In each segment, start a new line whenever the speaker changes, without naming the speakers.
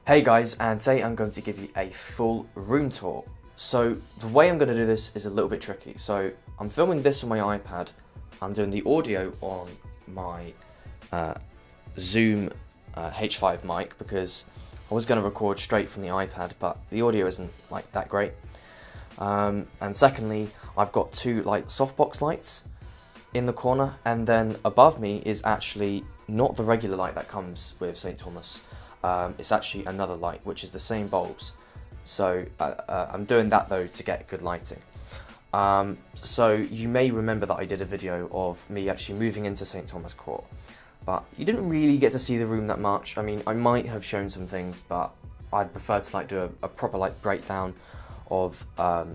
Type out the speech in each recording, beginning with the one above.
Hey guys, and today I'm going to give you a full room tour. So the way I'm going to do this is a little bit tricky. So I'm filming this on my iPad, I'm doing the audio on my Zoom H5 mic because I was going to record straight from the iPad, but the audio isn't like that great. And secondly, I've got two like softbox lights in the corner, and then above me is actually not the regular light that comes with St. Thomas. It's actually another light, which is the same bulbs. So I'm doing that though to get good lighting. So you may remember that I did a video of me actually moving into St. Thomas Court, but you didn't really get to see the room that much. I mean, I might have shown some things, but I'd prefer to like do a proper like breakdown of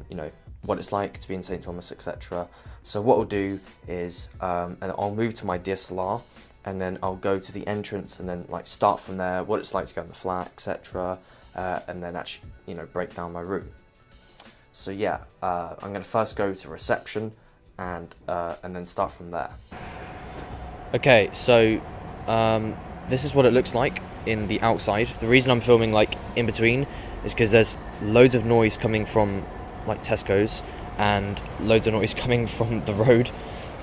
you know, what it's like to be in St. Thomas, etc. So what I'll do is and I'll move to my DSLR, and then I'll go to the entrance and then like start from there, what it's like to go in the flat, etc. And then actually, you know, break down my room. So yeah, I'm going to first go to reception and then start from there. Okay, so this is what it looks like in the outside. The reason I'm filming like in between is because there's loads of noise coming from like Tesco's and loads of noise coming from the road.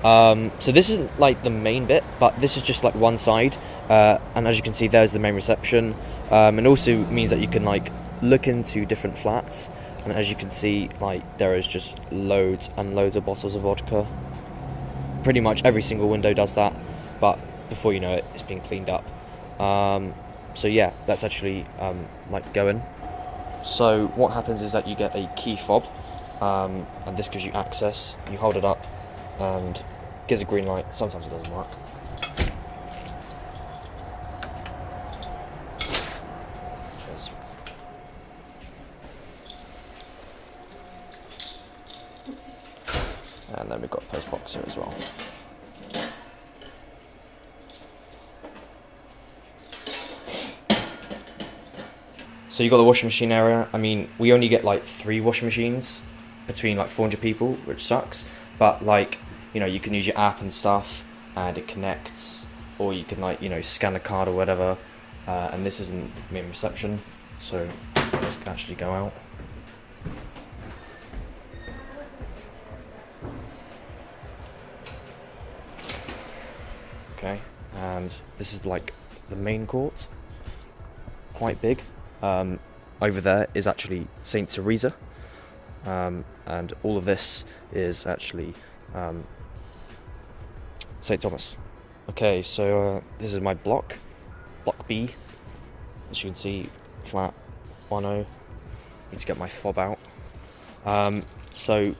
So this isn't like the main bit, but this is just like one side, and as you can see there's the main reception, and also means that you can like look into different flats, and as you can see like there is just loads and loads of bottles of vodka. Pretty much every single window does that, but before you know it, it's being cleaned up. So yeah, that's actually like going. So what happens is that you get a key fob, and this gives you access. You hold it up and gives a green light. Sometimes it doesn't work. Cheers. And then we've got a post box here as well. So you got the washing machine area. I mean, we only get like 3 washing machines between like 400 people, which sucks. But like, you know, you can use your app and stuff, and it connects, or you can like, you know, scan a card or whatever. And this isn't main reception, so this can actually go out. Okay, and this is like the main court, quite big. Over there is actually St. Teresa, and all of this is actually St. Thomas. Okay, so this is my block B. As you can see, flat 10. Need to get my fob out. So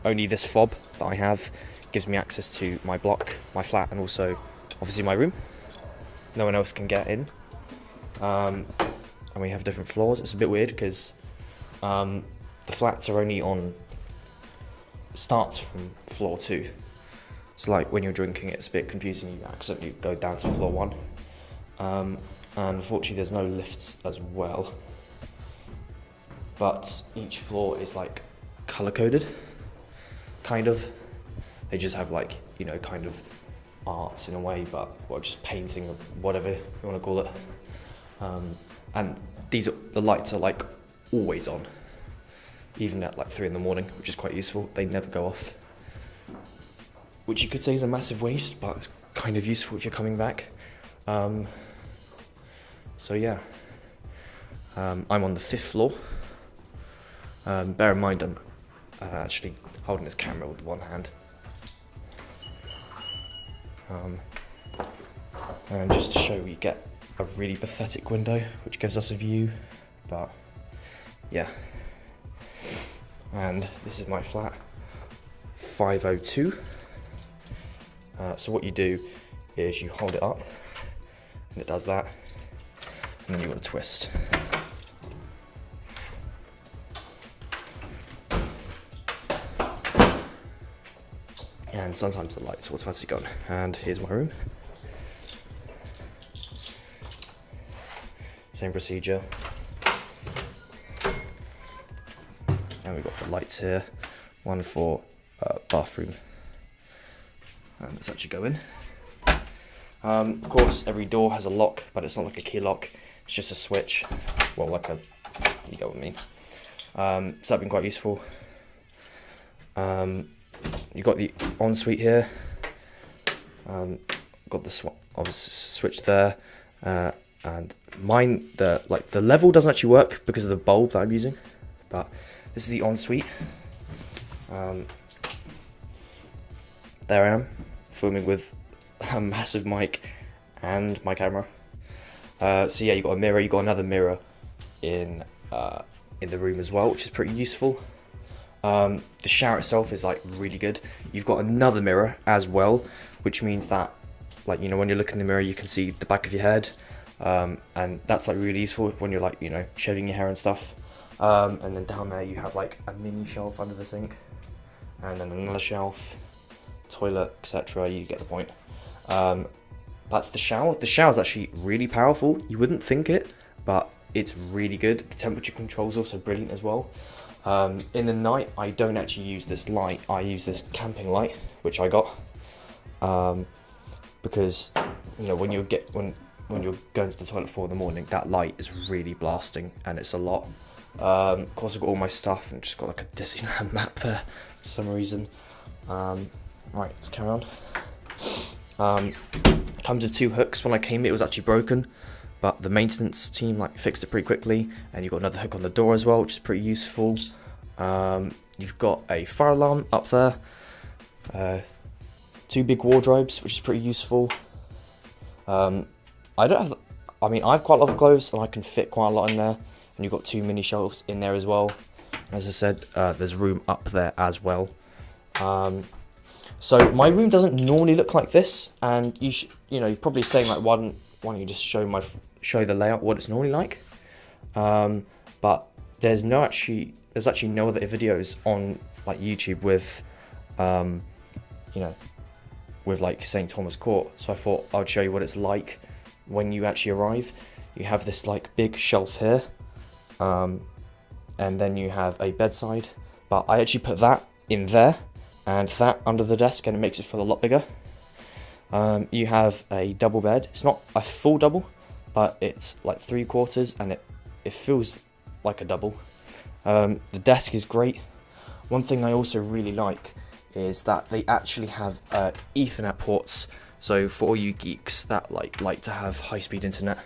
only this fob that I have gives me access to my block, my flat, and also obviously my room. No one else can get in. And we have different floors. It's a bit weird because the flats are only on, starts from floor 2. So like when you're drinking, it's a bit confusing. You accidentally go down to floor 1. And unfortunately there's no lifts as well. But each floor is like color coded, kind of. They just have like, you know, kind of arts in a way, but or just painting or whatever you want to call it. And the lights are like always on, even at like 3 in the morning, which is quite useful. They never go off, which you could say is a massive waste, but it's kind of useful if you're coming back. So yeah, I'm on the 5th floor. Bear in mind I'm actually holding this camera with one hand. And just to show, we get a really pathetic window which gives us a view, but yeah. And this is my flat 502. So what you do is you hold it up and it does that, and then you want to twist. And sometimes the light's automatically gone. And here's my room. Same procedure. And we've got the lights here. One for bathroom. And let's actually go in. Of course, every door has a lock, but it's not like a key lock. It's just a switch, well, like a, you get what I mean. So that's been quite useful. You got the ensuite here. Got the obviously switch there, and mine, the level doesn't actually work because of the bulb that I'm using, but this is the ensuite. There I am, filming with a massive mic and my camera. So yeah, you got a mirror. You got another mirror in the room as well, which is pretty useful. The shower itself is like really good. You've got another mirror as well, which means that, like, you know, when you're looking in the mirror, you can see the back of your head, and that's like really useful when you're, like, you know, shaving your hair and stuff. And then down there you have like a mini shelf under the sink, and then another shelf, toilet, etc. You get the point. That's the shower. The shower's actually really powerful. You wouldn't think it, but it's really good. The temperature control's also brilliant as well. In the night, I don't actually use this light. I use this camping light, which I got, because, you know, when you're going to the toilet 4 in the morning, that light is really blasting, and it's a lot. Of course, I've got all my stuff and just got like a Disneyland map there for some reason. Right, let's carry on. Comes with 2 hooks. When I came, it was actually broken, but the maintenance team like fixed it pretty quickly. And you've got another hook on the door as well, which is pretty useful. You've got a fire alarm up there. 2 big wardrobes, which is pretty useful. I have quite a lot of clothes, and I can fit quite a lot in there. And you've got 2 mini shelves in there as well. As I said, there's room up there as well. So my room doesn't normally look like this, and you're probably saying, like, why don't you just show the layout, what it's normally like? But there's actually no other videos on like YouTube with, with like St. Thomas Court. So I thought I'd show you what it's like when you actually arrive. You have this like big shelf here, and then you have a bedside. But I actually put that in there and that under the desk, and it makes it feel a lot bigger. You have a double bed. It's not a full double, but it's like 3/4, and it feels like a double. The desk is great. One thing I also really like is that they actually have Ethernet ports. So for all you geeks that like to have high-speed internet,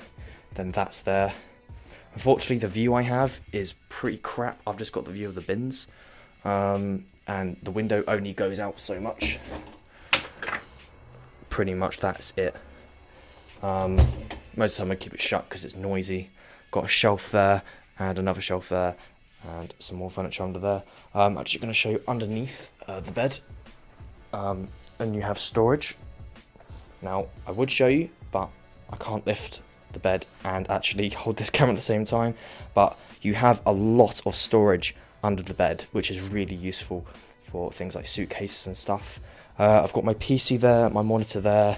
then that's there. Unfortunately, the view I have is pretty crap. I've just got the view of the bins, and the window only goes out so much. Pretty much that's it. Most of the time I keep it shut because it's noisy. Got a shelf there and another shelf there and some more furniture under there. I'm actually going to show you underneath the bed, and you have storage. Now I would show you, but I can't lift the bed and actually hold this camera at the same time. But you have a lot of storage under the bed, which is really useful for things like suitcases and stuff. I've got my PC there, my monitor there.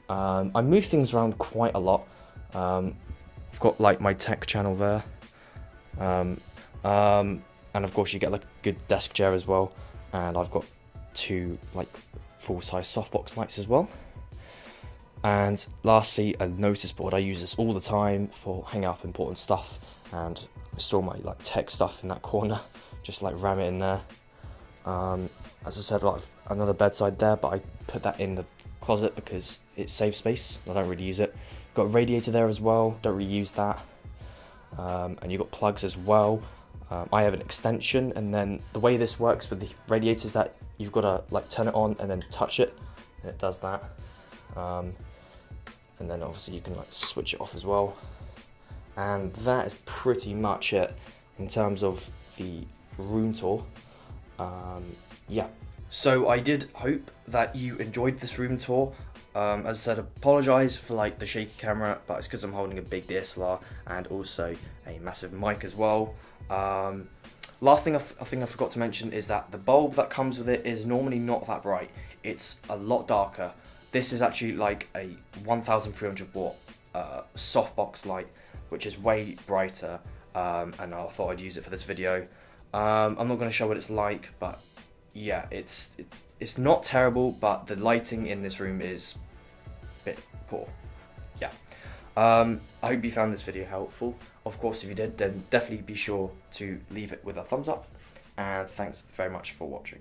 I move things around quite a lot. I've got like my tech channel there. And of course you get like a good desk chair as well. And I've got 2 like full-size softbox lights as well. And lastly, a notice board. I use this all the time for hanging up important stuff, and I store my like tech stuff in that corner. Just like ram it in there. As I said, like another bedside there, but I put that in the closet because it saves space. I don't really use it. Got a radiator there as well. Don't really use that. And you've got plugs as well. I have an extension, and then the way this works with the radiator is that you've got to like turn it on and then touch it, and it does that. And then obviously you can like switch it off as well. And that is pretty much it in terms of the room tour. Yeah. So I did hope that you enjoyed this room tour. As I said, apologise for like the shaky camera, but it's because I'm holding a big DSLR and also a massive mic as well. Last thing I think I forgot to mention is that the bulb that comes with it is normally not that bright. It's a lot darker. This is actually like a 1300 watt softbox light, which is way brighter, and I thought I'd use it for this video. I'm not going to show what it's like, but yeah, it's not terrible, but the lighting in this room is a bit poor. yeah. I hope you found this video helpful. Of course, if you did, then definitely be sure to leave it with a thumbs up. And thanks very much for watching.